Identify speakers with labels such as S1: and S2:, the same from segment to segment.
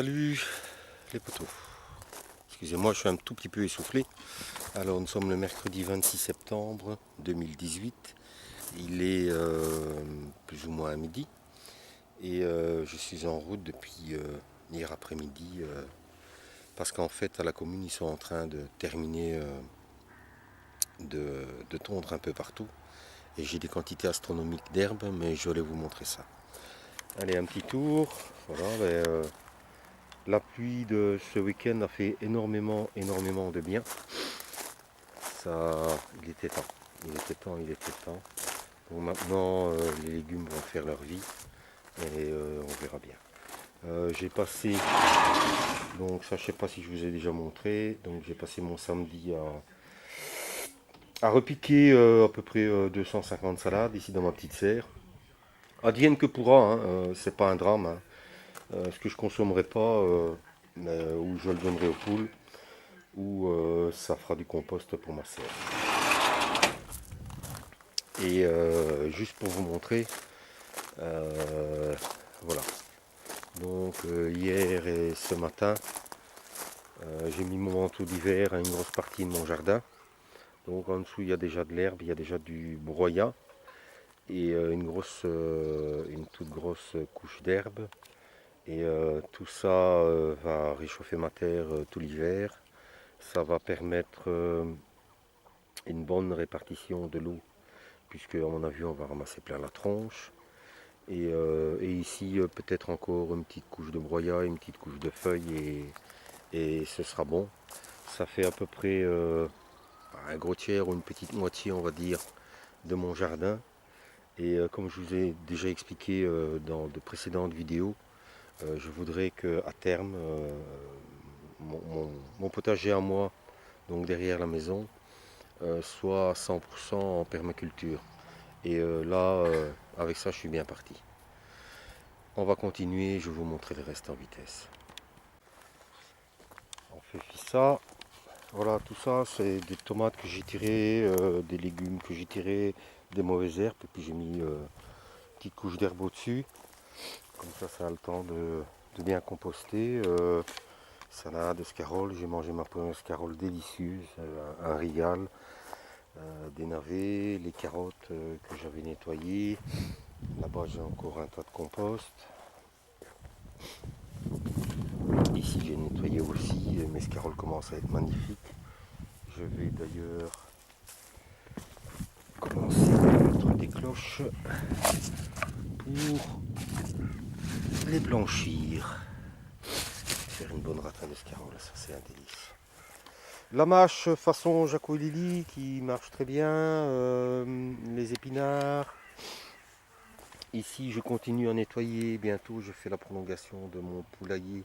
S1: Salut les potos. Excusez-moi, je suis un tout petit peu essoufflé. Alors nous sommes le mercredi 26 septembre 2018. Il est plus ou moins à midi. Et je suis en route depuis hier après-midi. Parce qu'en fait à la commune ils sont en train de terminer de tondre un peu partout. Et j'ai des quantités astronomiques d'herbes, mais je vais vous montrer ça. Allez, un petit tour. Voilà, la pluie de ce week-end a fait énormément de bien. Ça, il était temps. Il était temps. Bon, maintenant, les légumes vont faire leur vie et on verra bien. J'ai passé, donc ça je sais pas si je vous ai déjà montré, donc j'ai passé mon samedi à repiquer à peu près 250 salades ici dans ma petite serre. Advienne que pourra, hein, c'est pas un drame, hein. Ce que je consommerai pas, ou je le donnerai aux poules, ou ça fera du compost pour ma serre. Et juste pour vous montrer, voilà. Donc hier et ce matin, j'ai mis mon manteau d'hiver à une grosse partie de mon jardin. Donc en dessous il y a déjà de l'herbe, il y a déjà du broyat et une toute grosse couche d'herbe. Et tout ça va réchauffer ma terre tout l'hiver. Ça va permettre une bonne répartition de l'eau, puisque à mon avis on va ramasser plein la tronche. Et ici peut-être encore une petite couche de broyat, une petite couche de feuilles et ce sera bon. Ça fait à peu près un gros tiers ou une petite moitié on va dire de mon jardin. Et comme je vous ai déjà expliqué dans de précédentes vidéos, je voudrais que à terme mon potager à moi, donc derrière la maison, soit à 100% en permaculture. Et là, avec ça, je suis bien parti. On va continuer, je vais vous montrer le reste en vitesse. On fait ça. Voilà, tout ça, c'est des tomates que j'ai tirées, des légumes que j'ai tirés, des mauvaises herbes, et puis j'ai mis une petite couche d'herbe au-dessus. Comme ça a le temps de bien composter. Salade, escarole, j'ai mangé ma première escarole délicieuse, un régal. Des navets, les carottes que j'avais nettoyées. Là-bas j'ai encore un tas de compost. Ici j'ai nettoyé aussi, mes escaroles commencent à être magnifiques. Je vais d'ailleurs commencer à mettre des cloches pour les blanchir. Faire une bonne ratin d'escarole, ça c'est un délice. La mâche façon Jaco et Lily qui marche très bien, les épinards. Ici je continue à nettoyer, bientôt je fais la prolongation de mon poulailler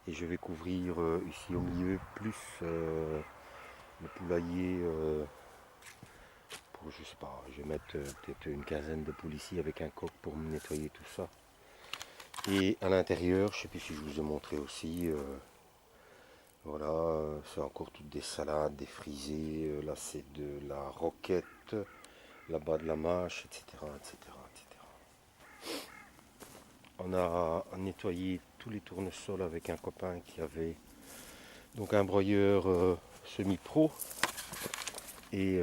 S1: et je vais couvrir ici au milieu plus le poulailler pour, je sais pas, je vais mettre peut-être une quinzaine de poules ici avec un coq pour me nettoyer tout ça. Et à l'intérieur, je sais plus si je vous ai montré aussi, voilà, c'est encore toutes des salades, des frisées, là c'est de la roquette, là-bas de la mâche, etc., etc., etc. On a nettoyé tous les tournesols avec un copain qui avait donc un broyeur semi-pro. Et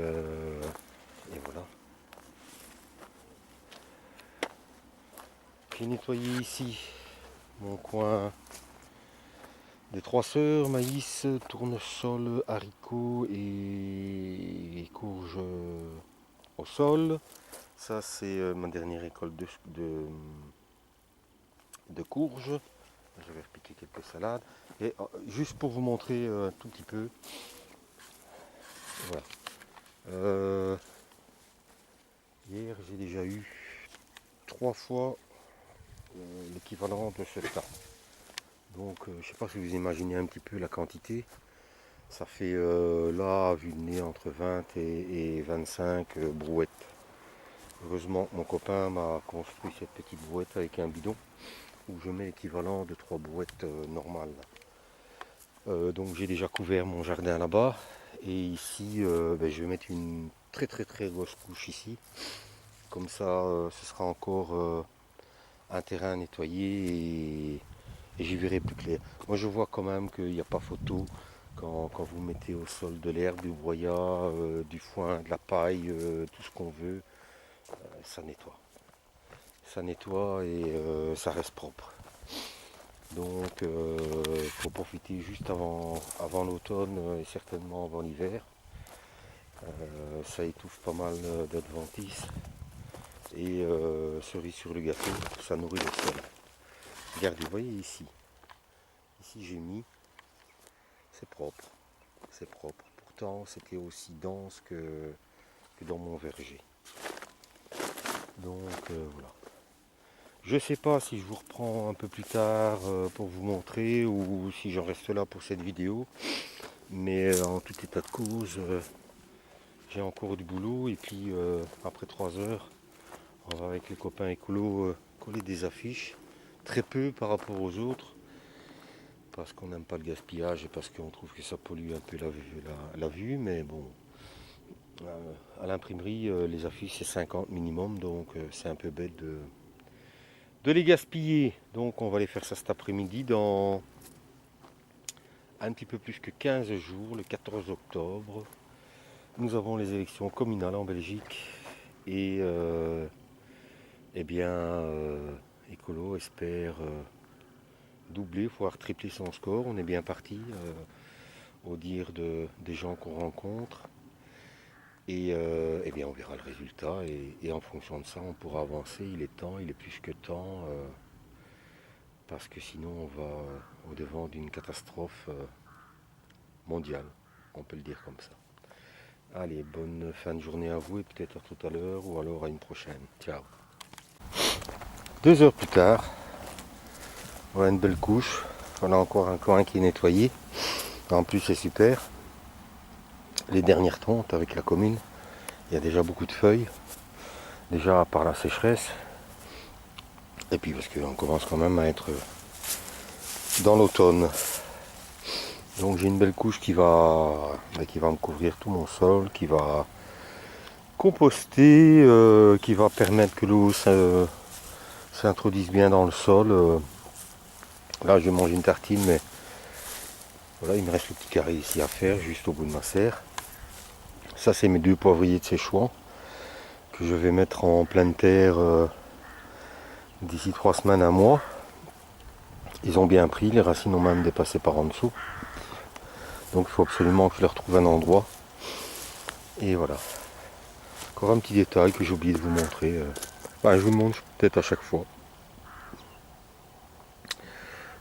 S1: voilà. J'ai nettoyé ici mon coin des trois sœurs, maïs, tournesol, haricots et courges au sol. Ça c'est ma dernière récolte de courges. Je vais repiquer quelques salades. Et juste pour vous montrer un tout petit peu. Voilà. Hier j'ai déjà eu 3 fois l'équivalent de ce tas. Donc je ne sais pas si vous imaginez un petit peu la quantité. Ça fait là, vu le nez, entre 20 et 25 brouettes. Heureusement mon copain m'a construit cette petite brouette avec un bidon où je mets l'équivalent de 3 brouettes normales. Donc j'ai déjà couvert mon jardin là-bas. Et ici, je vais mettre une très grosse couche ici. Comme ça, ce sera encore un terrain nettoyé et j'y verrai plus clair. Moi je vois quand même qu'il n'y a pas photo quand vous mettez au sol de l'herbe, du broyat, du foin, de la paille, tout ce qu'on veut, ça nettoie. Ça nettoie et ça reste propre. Donc il faut profiter juste avant l'automne et certainement avant l'hiver. Ça étouffe pas mal d'adventices et cerise sur le gâteau, ça nourrit le sol. Regardez, vous voyez ici j'ai mis, c'est propre, c'est propre. Pourtant c'était aussi dense que dans mon verger. Donc voilà. Je sais pas si je vous reprends un peu plus tard pour vous montrer ou si j'en reste là pour cette vidéo. Mais en tout état de cause, j'ai encore du boulot et puis après 3 heures, on va avec les copains écolos coller des affiches. Très peu par rapport aux autres, parce qu'on n'aime pas le gaspillage et parce qu'on trouve que ça pollue un peu la vue. Mais bon, à l'imprimerie, les affiches c'est 50 minimum, donc c'est un peu bête de les gaspiller. Donc on va aller faire ça cet après-midi dans un petit peu plus que 15 jours, le 14 octobre. Nous avons les élections communales en Belgique et eh bien Écolo espère doubler, voire tripler son score. On est bien parti au dire des gens qu'on rencontre et eh bien on verra le résultat et en fonction de ça on pourra avancer. Il est temps, il est plus que temps. Parce que sinon on va au-devant d'une catastrophe mondiale, on peut le dire comme ça. Allez, bonne fin de journée à vous et peut-être à tout à l'heure ou alors à une prochaine. Ciao. 2 heures plus tard, voilà une belle couche. Voilà encore un coin qui est nettoyé. En plus c'est super. Les dernières tontes avec la commune, il y a déjà beaucoup de feuilles. Déjà par la sécheresse. Et puis parce qu'on commence quand même à être dans l'automne. Donc j'ai une belle couche qui va me couvrir tout mon sol, qui va composter, qui va permettre que l'eau s'introduise bien dans le sol. Là je vais manger une tartine, mais voilà, il me reste le petit carré ici à faire, juste au bout de ma serre. Ça c'est mes 2 poivriers de séchouan que je vais mettre en pleine terre d'ici 3 semaines, un mois. Ils ont bien pris, les racines ont même dépassé par en dessous. Donc il faut absolument que je leur trouve un endroit. Et voilà. Encore un petit détail que j'ai oublié de vous montrer. Je vous le montre peut-être à chaque fois.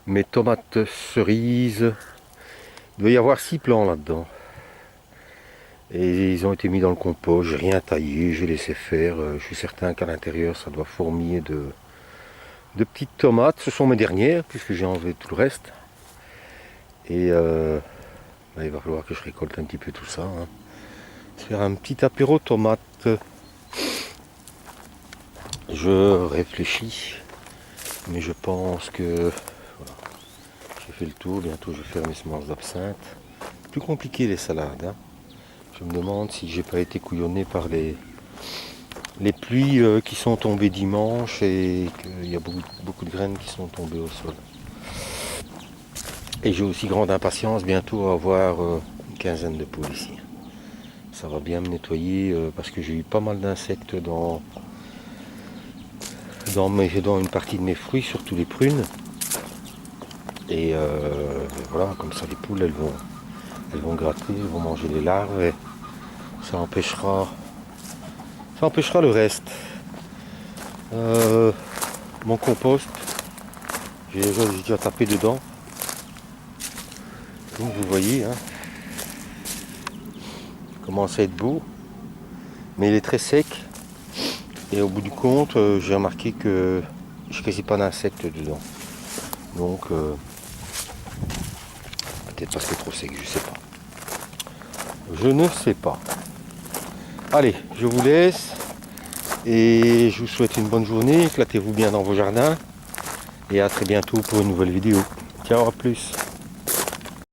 S1: Mes tomates cerises. Il doit y avoir 6 plants là-dedans. Et ils ont été mis dans le compost. J'ai rien taillé, j'ai laissé faire. Je suis certain qu'à l'intérieur ça doit fourmiller de petites tomates. Ce sont mes dernières puisque j'ai enlevé tout le reste. Et il va falloir que je récolte un petit peu tout ça. Faire un petit apéro tomate. Je réfléchis, mais je pense que voilà, j'ai fait le tour. Bientôt je vais faire mes semences d'absinthe. Plus compliqué les salades. Je me demande si j'ai pas été couillonné par les pluies qui sont tombées dimanche et qu'il y a beaucoup de graines qui sont tombées au sol. Et j'ai aussi grande impatience bientôt à avoir une quinzaine de poules ici. Ça va bien me nettoyer parce que j'ai eu pas mal d'insectes dans une partie de mes fruits, surtout les prunes. Et voilà, comme ça les poules elles vont gratter, elles vont manger les larves et ça empêchera le reste. Mon compost, j'ai déjà tapé dedans. Donc vous voyez, il commence à être beau, mais il est très sec. Et au bout du compte, j'ai remarqué que je n'ai quasi pas d'insectes dedans. Donc peut-être parce que c'est trop sec, je sais pas. Je ne sais pas. Allez, je vous laisse et je vous souhaite une bonne journée. Éclatez-vous bien dans vos jardins et à très bientôt pour une nouvelle vidéo. Ciao, à plus.